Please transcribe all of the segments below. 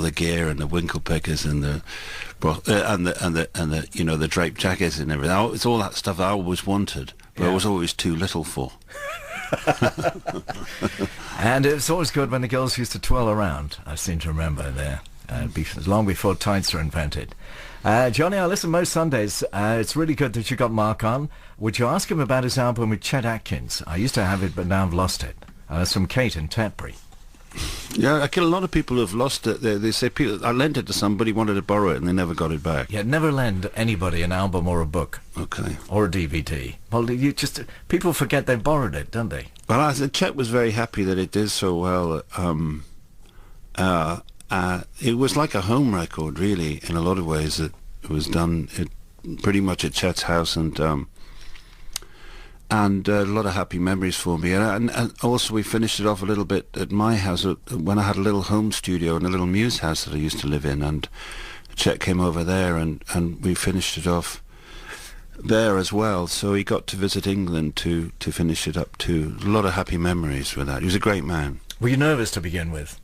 the gear and the winkle pickers and the you know, the draped jackets and everything. It's all that stuff I always wanted, but I was always too little for. And it's always good when the girls used to twirl around. I seem to remember there, long before tights were invented. Johnny, I listen most Sundays. It's really good that you got Mark on. Would you ask him about his album with Chet Atkins? I used to have it, but now I've lost it. It's from Kate in Tetbury. Yeah, I get a lot of people who've lost it. They say I lent it to somebody, wanted to borrow it, and they never got it back. Yeah, never lend anybody an album or a book. Okay. Or a DVD. Well, people forget they borrowed it, don't they? Well, I said Chet was very happy that it did so well. It was like a home record, really, in a lot of ways. It was done pretty much at Chet's house, and a lot of happy memories for me. And also we finished it off a little bit at my house when I had a little home studio in a little Muse house that I used to live in, and Chet came over there, and we finished it off there as well. So he got to visit England to finish it up too. A lot of happy memories with that. He was a great man. Were you nervous to begin with?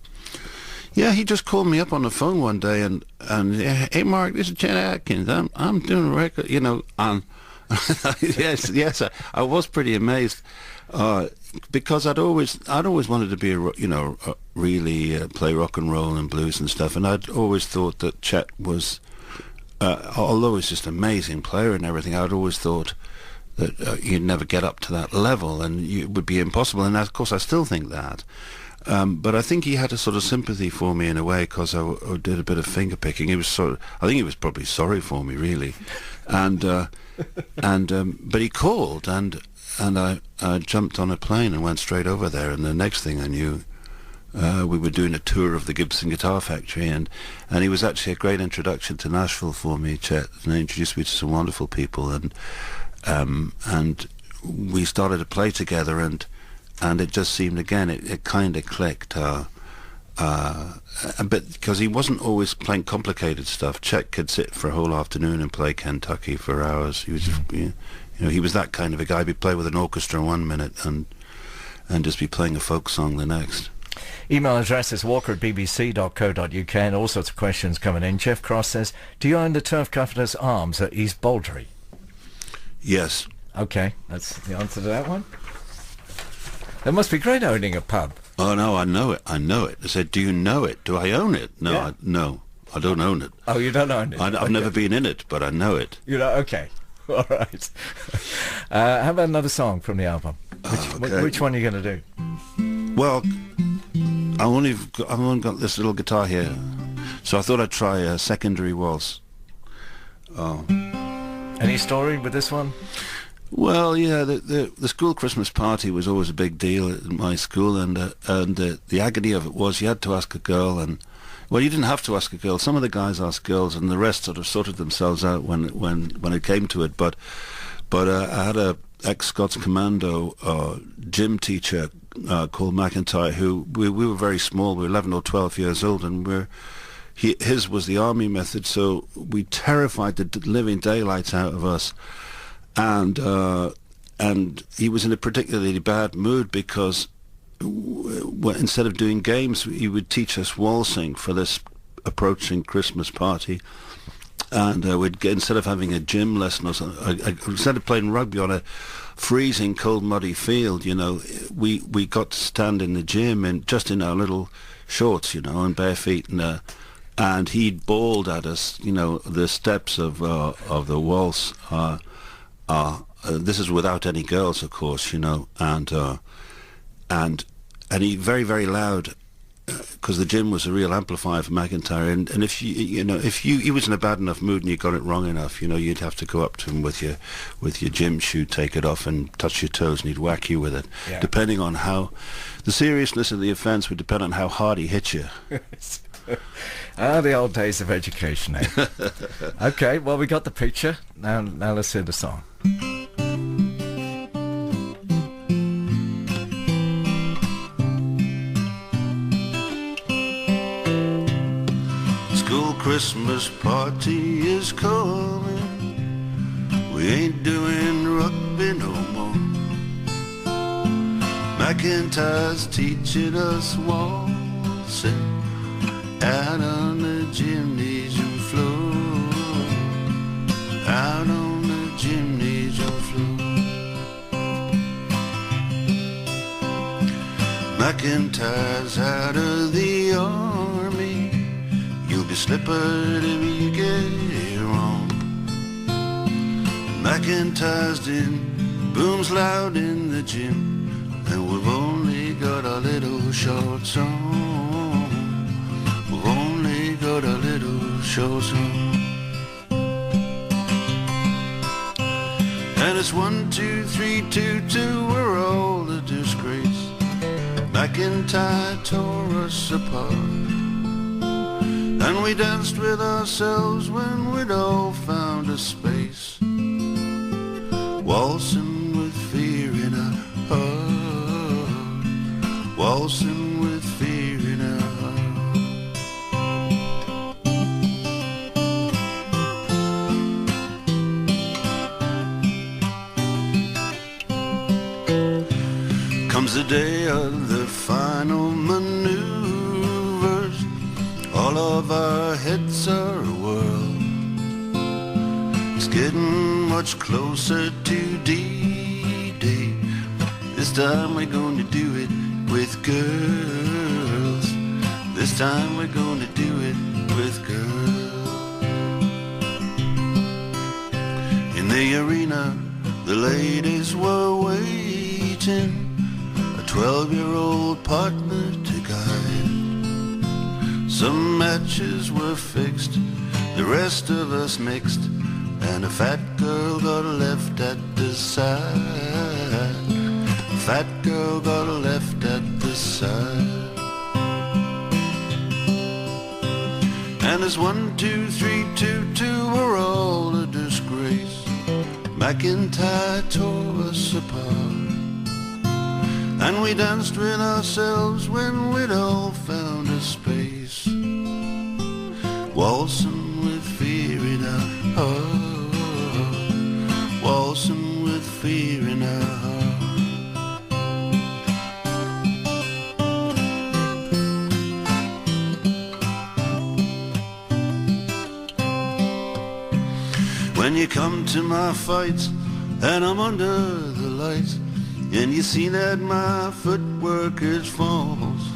Yeah, he just called me up on the phone one day and hey Mark, this is Chet Atkins. I'm doing a record, you know, and yes, I was pretty amazed because I'd always wanted to be really play rock and roll and blues and stuff, and I'd always thought that Chet was, although he's just an amazing player and everything, I'd always thought that you'd never get up to that level, and it would be impossible. And of course, I still think that. But I think he had a sort of sympathy for me in a way, because I did a bit of finger picking. I think he was probably sorry for me, really, but he called, and I jumped on a plane and went straight over there. And the next thing I knew, we were doing a tour of the Gibson Guitar Factory, and he was actually a great introduction to Nashville for me, Chet, and he introduced me to some wonderful people, and we started to play together, and it just seemed, again, it kind of clicked a bit, because he wasn't always playing complicated stuff. Chet could sit for a whole afternoon and play Kentucky for hours. He was, he was that kind of a guy. He'd play with an orchestra 1 minute and just be playing a folk song the next. Email address is walker@bbc.co.uk, and all sorts of questions coming in. Jeff Cross says, do you own the Turf Governors Arms at East Baldry? Yes. Okay, that's the answer to that one. It must be great owning a pub. Oh, no, I know it. I said, do you know it? Do I own it? No, yeah. I don't own it. Oh, you don't own it? I've never been in it, but I know it. You know, okay. All right. How about another song from the album? Which one are you going to do? Well, I've only got this little guitar here, so I thought I'd try a Secondary Waltz. Oh. Any story with this one? Well, yeah, the school Christmas party was always a big deal at my school, and the agony of it was you had to ask a girl, and well, you didn't have to ask a girl. Some of the guys asked girls, and the rest sort of sorted themselves out when it came to it. But I had a ex-Scots Commando gym teacher called McIntyre, who we were very small. We were 11 or 12 years old, and his was the army method, so we terrified the living daylights out of us. And he was in a particularly bad mood because instead of doing games, he would teach us waltzing for this approaching Christmas party. And instead of having a gym lesson or something, instead of playing rugby on a freezing cold muddy field, we got to stand in the gym just in our little shorts, and bare feet, and he bawled at us, the steps of the waltz. This is without any girls, of course, and he very, very loud, because the gym was a real amplifier for McIntyre, and if he was in a bad enough mood and you got it wrong enough, you'd have to go up to him with your gym shoe, take it off and touch your toes, and he'd whack you with it. Yeah. Depending on the seriousness of the offence would depend on how hard he hit you. The old days of education, eh? Okay, well, we got the picture. Now let's hear the song. School Christmas party is coming. We ain't doing rugby no more. McIntyre's teaching us waltzing. And McIntyre's out of the army. You'll be slippered if you get it wrong. McIntyre's din booms loud in the gym, and we've only got a little shorts on. We've only got a little shorts on. And it's 1, 2, 3, 2, 2, we're all a disgrace. McIntyre tore us apart, and we danced with ourselves when we'd all found a space, waltzing with fear in our heart, waltzing with fear in our heart. Comes the day of the final maneuvers, all of our heads are a whirl. It's getting much closer to D-Day. This time we're going to do it with girls. This time we're going to do it with girls. In the arena, the ladies were waiting, a 12-year-old partner to guide. Some matches were fixed, the rest of us mixed, and a fat girl got left at the side. A fat girl got left at the side. And it's 1, 2, 3, 2, 2, we're all a disgrace. McIntyre tore us apart, and we danced with ourselves when we'd all found a space, waltzing with fear in our heart, waltzing with fear in our heart. When you come to my fights and I'm under the lights, and you see that my footwork is false,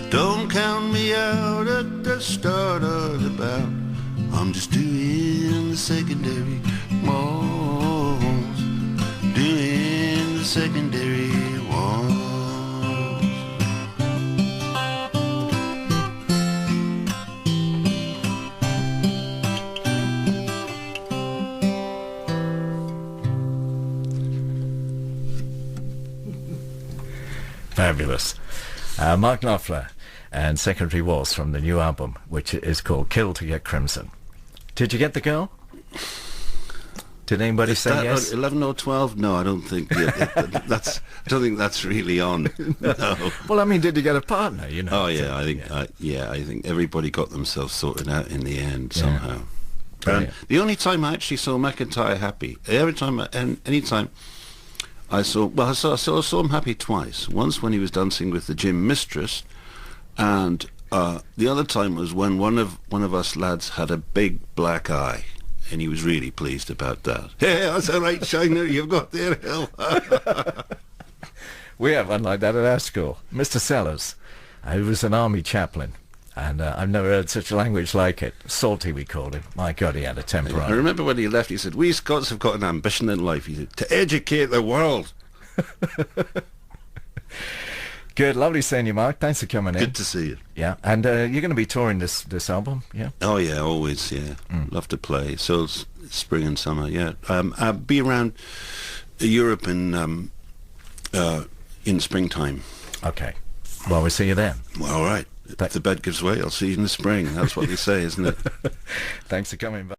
don't count me out at the start of the bout. I'm just doing the secondary waltz, doing the secondary waltz. Fabulous. Mark Knopfler and Secondary Waltz from the new album, which is called Kill to Get Crimson. Did you get the girl? Did anybody say yes? 11 or 12? No, I don't think. I don't think that's really on. No. Well, I mean, did you get a partner? You know. Oh yeah, I think. I think everybody got themselves sorted out in the end somehow. And the only time I actually saw McIntyre happy, any time I saw him happy twice. Once when he was dancing with the gym mistress, and the other time was when one of us lads had a big black eye, and he was really pleased about that. Hey, that's all right, Shiner, you've got there, hell. We have one like that at our school. Mr. Sellers, who was an army chaplain, and I've never heard such a language like it. Salty, we called him. My God, he had a temper on I remember when he left, he said, we Scots have got an ambition in life. He said, to educate the world. Good, lovely seeing you, Mark. Thanks for coming in. Good to see you. Yeah, and you're going to be touring this album, yeah? Oh yeah, always, yeah. Love to play. So it's spring and summer, yeah. I'll be around Europe in springtime. Okay. Well, we'll see you then. Well, all right. If the bed gives way, I'll see you in the spring. That's what they say, isn't it? Thanks for coming back.